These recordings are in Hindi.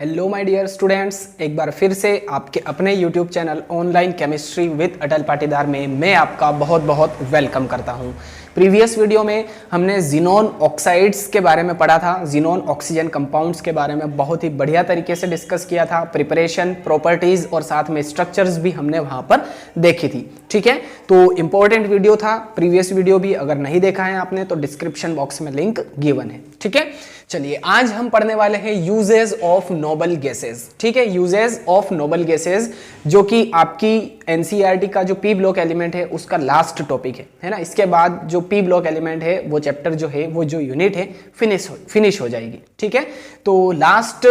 हेलो माय डियर स्टूडेंट्स, एक बार फिर से आपके अपने YouTube channel online chemistry with Atal Patidar में मैं आपका बहुत बहुत वेलकम करता हूं। प्रीवियस वीडियो में हमने जिनोन ऑक्साइड्स के बारे में पढ़ा था, जिनोन ऑक्सीजन कंपाउंड्स के बारे में बहुत ही बढ़िया तरीके से डिस्कस किया था। प्रिपरेशन, प्रॉपर्टीज और साथ में स्ट्रक्चर्स भी हमने वहां पर देखी थी। ठीक है, तो इंपॉर्टेंट वीडियो था प्रीवियस वीडियो भी, अगर नहीं देखा है आपने तो डिस्क्रिप्शन बॉक्स में लिंक गिवन है। ठीक है, चलिए आज हम पढ़ने वाले हैं यूजेस ऑफ नोबल गैसेस। ठीक है, यूजेस ऑफ नोबल गैसेस जो कि आपकी एनसीईआरटी का जो पी ब्लॉक एलिमेंट है उसका लास्ट टॉपिक है ना। इसके बाद जो पी ब्लॉक एलिमेंट है वो चैप्टर जो है वो जो यूनिट है फिनिश हो जाएगी। ठीक है, तो लास्ट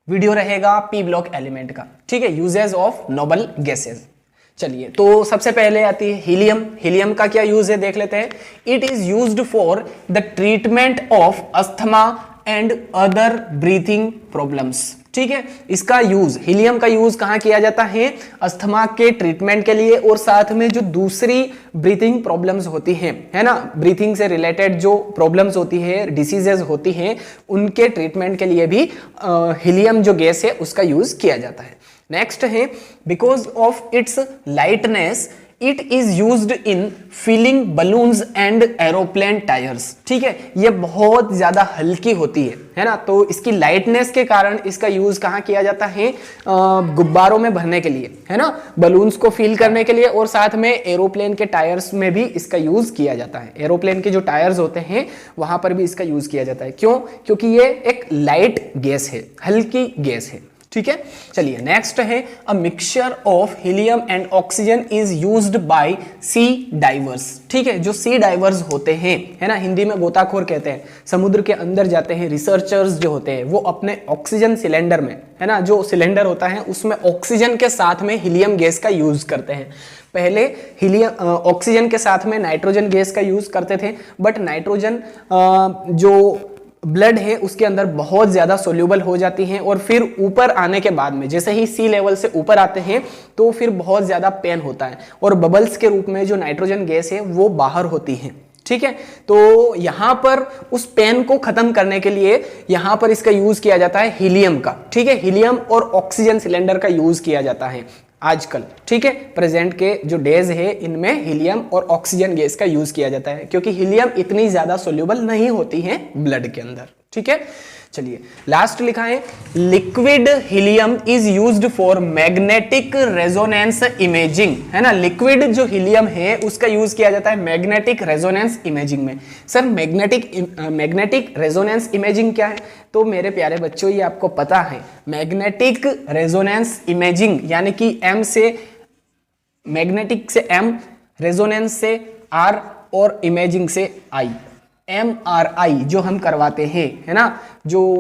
वीडियो रहेगा पी ब्लॉक एलिमेंट का। ठीक है, यूजेस ऑफ नोबल गैसेस। चलिए, तो सबसे पहले आती है हीलियम। हीलियम का क्या यूज है देख लेते हैं। It is used for the treatment of asthma and other breathing problems. ठीक है, इसका यूज, हीलियम का यूज कहां किया जाता है? अस्थमा के ट्रीटमेंट के लिए और साथ में जो दूसरी ब्रीथिंग प्रॉब्लम्स होती हैं, है ना, ब्रीथिंग से रिलेटेड जो प्रॉब्लम्स होती है, डिसीजेज होती हैं, उनके ट्रीटमेंट के लिए भी हीलियम जो गैस है उसका यूज किया जाता है। नेक्स्ट है, because of its lightness it is used in filling balloons and aeroplane tyres. ठीक है, ये बहुत ज्यादा हल्की होती है ना, तो इसकी लाइटनेस के कारण इसका यूज कहाँ किया जाता है? गुब्बारों में भरने के लिए, है ना, बलून्स को फिल करने के लिए, और साथ में एरोप्लेन के टायर्स में भी इसका यूज किया जाता है। एरोप्लेन के जो टायर्स होते हैं वहां पर भी इसका यूज किया जाता है। क्यों? क्योंकि ये एक लाइट गैस है, हल्की गैस है। ठीक है, चलिए नेक्स्ट है, a mixture of helium and oxygen is used by sea divers. ठीक है, जो सी डाइवर्स होते हैं, है ना, हिंदी में गोताखोर कहते हैं, समुद्र के अंदर जाते हैं रिसर्चर्स जो होते हैं, वो अपने ऑक्सीजन सिलेंडर में, है ना, जो सिलेंडर होता है उसमें ऑक्सीजन के साथ में हीलियम गैस का यूज करते हैं। पहले हीलियम ऑक्सीजन के साथ में नाइट्रोजन गैस का यूज करते थे, बट नाइट्रोजन जो ब्लड है उसके अंदर बहुत ज्यादा सोल्यूबल हो जाती हैं, और फिर ऊपर आने के बाद में जैसे ही सी लेवल से ऊपर आते हैं तो फिर बहुत ज्यादा पेन होता है, और बबल्स के रूप में जो नाइट्रोजन गैस है वो बाहर होती है। ठीक है, तो यहां पर उस पेन को खत्म करने के लिए यहां पर इसका यूज किया जाता है हीलियम का। ठीक है, हीलियम और ऑक्सीजन सिलेंडर का यूज किया जाता है आजकल। ठीक है, प्रेजेंट के जो डेज है इनमें हीलियम और ऑक्सीजन गैस का यूज किया जाता है, क्योंकि हीलियम इतनी ज्यादा सोल्यूबल नहीं होती है ब्लड के अंदर। ठीक है, चलिए लास्ट लिखा है, liquid helium is used for magnetic resonance imaging. है ना, लिक्विड जो हीलियम है उसका यूज किया जाता है मैग्नेटिक रेजोनेंस इमेजिंग में। सर मैग्नेटिक रेजोनेंस इमेजिंग क्या है? तो मेरे प्यारे बच्चों ये आपको पता है, मैग्नेटिक रेजोनेंस इमेजिंग यानी कि एम से मैग्नेटिक से एम, रेजोनेंस से आर और इमेजिंग से आई। MRI जो हम करवाते हैं, है ना, जो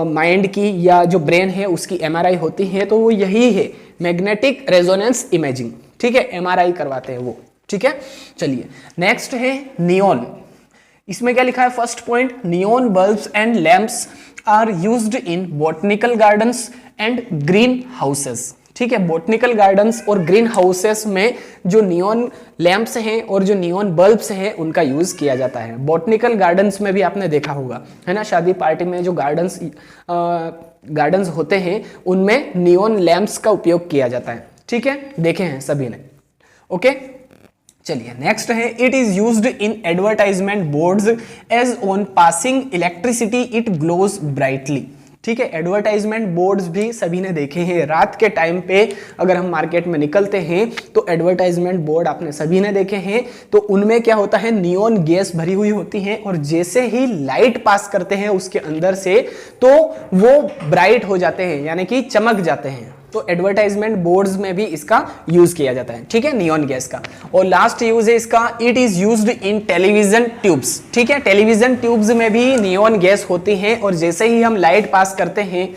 माइंड की या जो ब्रेन है उसकी MRI होती है, तो वो यही है मैग्नेटिक रेजोनेंस इमेजिंग। ठीक है, MRI करवाते हैं वो। ठीक है, चलिए नेक्स्ट है नियॉन। इसमें क्या लिखा है? First point, neon bulbs and lamps are used in botanical gardens and green houses. ठीक है, बॉटनिकल गार्डन्स और ग्रीन हाउसेस में जो नियॉन लैंप्स हैं और जो नियॉन बल्ब्स हैं उनका यूज किया जाता है। बॉटनिकल गार्डन्स में भी आपने देखा होगा, है ना, शादी पार्टी में जो गार्डन्स होते हैं उनमें नियॉन लैंप्स का उपयोग किया जाता है। ठीक है, देखे हैं सभी ने। ओके, चलिए नेक्स्ट है, it is used in advertisement boards as on passing electricity it glows brightly. ठीक है, एडवर्टाइजमेंट बोर्ड्स भी सभी ने देखे हैं। रात के टाइम पे अगर हम मार्केट में निकलते हैं तो एडवर्टाइजमेंट बोर्ड आपने सभी ने देखे हैं, तो उनमें क्या होता है, नियॉन गैस भरी हुई होती है, और जैसे ही लाइट पास करते हैं उसके अंदर से तो वो ब्राइट हो जाते हैं, यानी कि चमक जाते हैं। तो एडवर्टाइजमेंट बोर्ड्स में भी इसका यूज किया जाता है। ठीक है, नियॉन गैस का। और लास्ट यूज है इसका, it is used in television tubes. ठीक है, टेलीविजन ट्यूब्स में भी नियॉन गैस होती है, और जैसे ही हम लाइट पास करते हैं,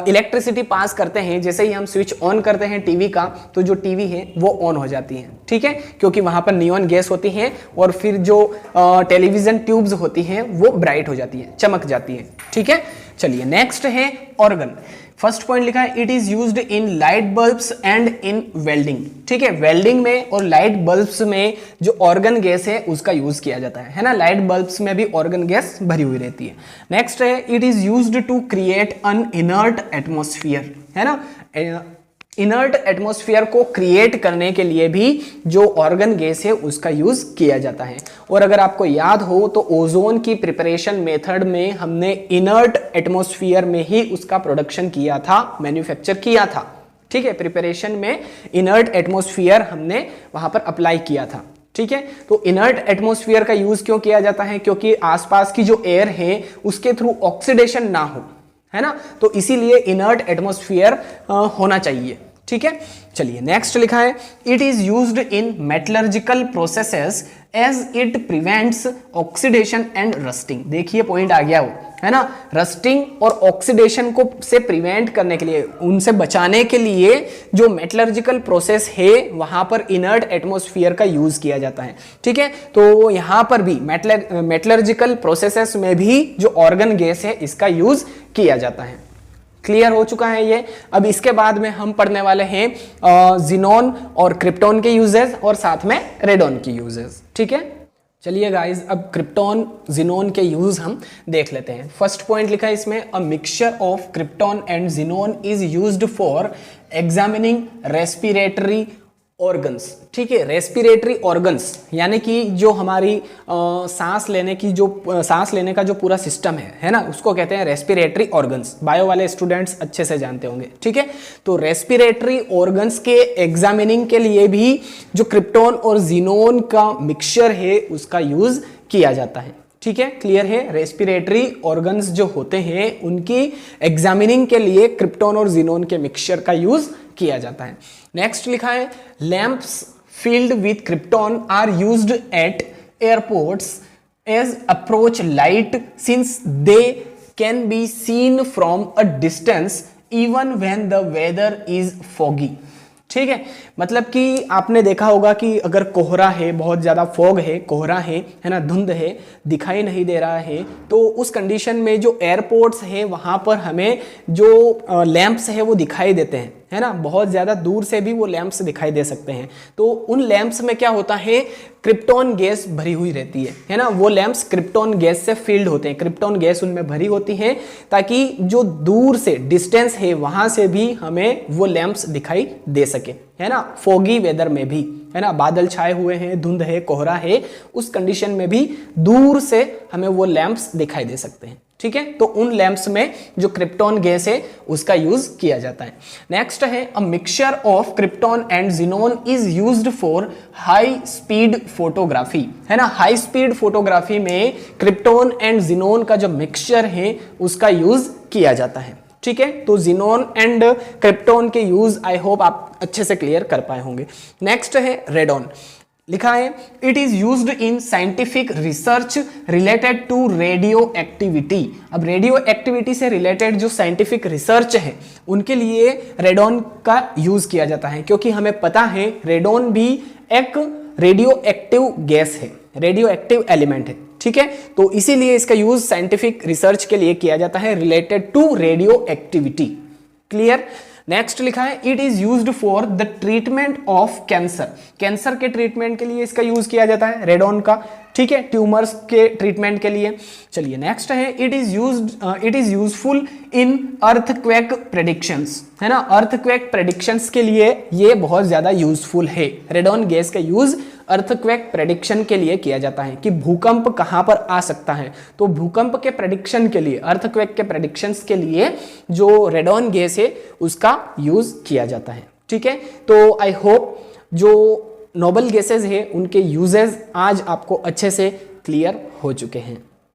इलेक्ट्रिसिटी पास करते हैं, जैसे ही हम स्विच ऑन करते हैं टीवी का, तो जो टीवी है वो ऑन हो जाती है। ठीक है, क्योंकि वहां पर नियॉन गैस होती है, और फिर जो टेलीविजन ट्यूब्स होती हैं वो ब्राइट हो जाती है, चमक जाती है। ठीक है, चलिए नेक्स्ट है ऑर्गन। फर्स्ट पॉइंट लिखा है it is used in light bulbs and in welding. ठीक है, वेल्डिंग में और लाइट बल्ब्स में जो ऑर्गन गैस है उसका यूज किया जाता है ना, लाइट बल्ब्स में भी ऑर्गन गैस भरी हुई रहती है। नेक्स्ट है it is used to create an inert atmosphere, है ना, इनर्ट एटमॉस्फेयर को क्रिएट करने के लिए भी जो ऑर्गन गैस है उसका यूज किया जाता है। और अगर आपको याद हो तो ओजोन की प्रिपरेशन मेथड में हमने इनर्ट एटमॉस्फेयर में ही उसका प्रोडक्शन किया था, मैन्युफैक्चर किया था। ठीक है, प्रिपरेशन में इनर्ट एटमॉस्फेयर हमने वहां पर अप्लाई किया था। ठीक है, तो इनर्ट एटमॉस्फेयर का यूज क्यों किया जाता है? क्योंकि आसपास की जो एयर है उसके थ्रू ऑक्सीडेशन ना हो, है ना, तो इसीलिए इनर्ट एटमॉस्फेयर होना चाहिए। ठीक है, चलिए नेक्स्ट लिखा है it is used in metallurgical processes as it prevents oxidation and rusting. देखिए पॉइंट आ गया वो, है ना, रस्टिंग और ऑक्सीडेशन को से प्रिवेंट करने के लिए, उनसे बचाने के लिए जो मेटलर्जिकल प्रोसेस है वहां पर इनर्ट एटमॉस्फेयर का यूज किया जाता है। ठीक है, तो यहां पर भी मेटलर्जिकल प्रोसेसेस में भी जो ऑर्गन गैस है इसका यूज किया जाता है। क्लियर हो चुका है ये। अब इसके बाद में हम पढ़ने वाले हैं जिनोन और क्रिप्टॉन के यूजेस और साथ में रेडॉन के यूजेस। ठीक है, चलिए गाइस अब क्रिप्टॉन जिनोन के यूज हम देख लेते हैं। फर्स्ट पॉइंट लिखा है इसमें अ mixture of krypton and xenon is used for examining respiratory organs. ठीक है, रेस्पिरेटरी ऑर्गन्स यानी कि जो हमारी सांस लेने का जो पूरा सिस्टम है ना, उसको कहते हैं रेस्पिरेटरी ऑर्गन्स। बायो वाले स्टूडेंट्स अच्छे से जानते होंगे। ठीक है, तो रेस्पिरेटरी ऑर्गन्स के एग्जामिनिंग के लिए भी जो क्रिप्टॉन और जिनोन का मिक्सचर है उसका यूज किया जाता है। ठीक है, क्लियर है। रेस्पिरेटरी ऑर्गन्स जो होते हैं उनकी एग्जामिनिंग के लिए क्रिप्टॉन और जिनोन के मिक्सचर का यूज किया जाता है। नेक्स्ट लिखा है lamps filled with krypton are used at airports as approach light since they can be seen from a distance even when the weather is foggy। ठीक है, मतलब कि आपने देखा होगा कि अगर कोहरा है, बहुत ज़्यादा फॉग है, कोहरा है ना, धुंध है, दिखाई नहीं दे रहा है, तो उस कंडीशन में जो एयरपोर्ट्स है वहाँ पर हमें जो लैंप्स है वो दिखाई देते हैं, है ना, बहुत ज़्यादा दूर से भी वो लैंप्स दिखाई दे सकते हैं। तो उन लैंप्स में क्या होता है, क्रिप्टॉन गैस भरी हुई रहती है ना, वो लैंप्स क्रिप्टॉन गैस से फिल्ड होते हैं, क्रिप्टॉन गैस उनमें भरी होती है ताकि जो दूर से डिस्टेंस है वहाँ से भी हमें वो लैंप्स दिखाई दे सके, है ना, फोगी वेदर में भी, है ना, बादल छाए हुए हैं, धुंध है, कोहरा है, उस कंडीशन में भी दूर से हमें वो लैंप्स दिखाई दे सकते हैं। ठीक है, तो उन लैंप्स में जो क्रिप्टॉन गैस है उसका यूज किया जाता है। नेक्स्ट है a mixture of krypton and xenon is used for high speed photography, है ना, हाई स्पीड फोटोग्राफी में क्रिप्टॉन एंड जिनोन का जो मिक्सचर है उसका यूज किया जाता है। ठीक है, तो जिनोन एंड क्रिप्टॉन के यूज आई होप आप अच्छे से क्लियर कर पाए होंगे। नेक्स्ट है रेडॉन, लिखा है it is used in scientific research related to radioactivity. अब रेडियो एक्टिविटी से रिलेटेड जो साइंटिफिक रिसर्च है उनके लिए रेडॉन का यूज किया जाता है, क्योंकि हमें पता है रेडॉन भी एक रेडियो एक्टिव गैस है, रेडियो एक्टिव एलिमेंट है। ठीक है, तो इसीलिए इसका यूज साइंटिफिक रिसर्च के लिए किया जाता है related to radioactivity. Clear. Next लिखा है it is used for the treatment of cancer, cancer के ट्रीटमेंट के लिए इसका यूज किया जाता है रेडॉन का। ठीक है, ट्यूमर्स के ट्रीटमेंट के लिए। चलिए नेक्स्ट है it is useful in earthquake predictions, है ना, अर्थक्वेक प्रेडिक्शंस के लिए ये बहुत ज्यादा यूजफुल है। रेडॉन गैस का यूज अर्थक्वेक प्रेडिक्शन के लिए किया जाता है कि भूकंप कहां पर आ सकता है, तो भूकंप के प्रेडिक्शन के लिए, अर्थक्वेक के प्रेडिक्शंस के लिए जो रेडॉन गैस है उसका यूज किया जाता है। ठीक है, तो आई होप जो नोबल गैसेज है उनके यूजेस आज आपको अच्छे से क्लियर हो चुके हैं।